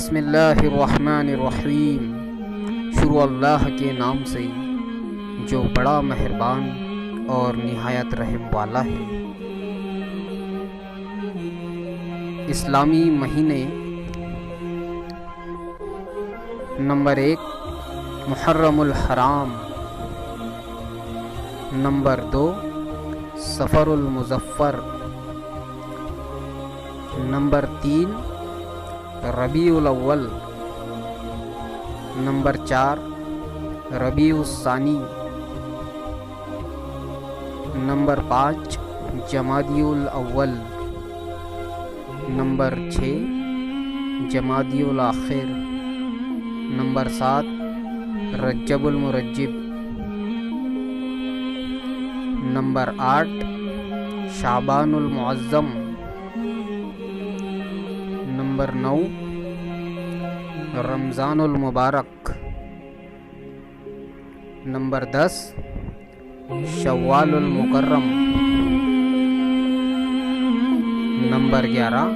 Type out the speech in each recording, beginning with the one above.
بسم اللہ الرحمن الرحیم، شروع اللہ کے نام سے جو بڑا مہربان اور نہایت رحم والا ہے۔ اسلامی مہینے نمبر 1 محرم الحرام، نمبر 2 صفر المظفر، نمبر 3 ربیع الاول، نمبر 4 ربیع الثانی، نمبر 5 جمادی الاول، نمبر 6 جمادی الاخر، نمبر 7 رجب المرجب، نمبر 8 شعبان المعظم، نمبر 9 رمضان المبارک، نمبر 10 شوال المکرم، نمبر 11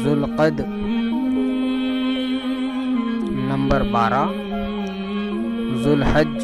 ذوالقعد، نمبر 12 ذوالحج،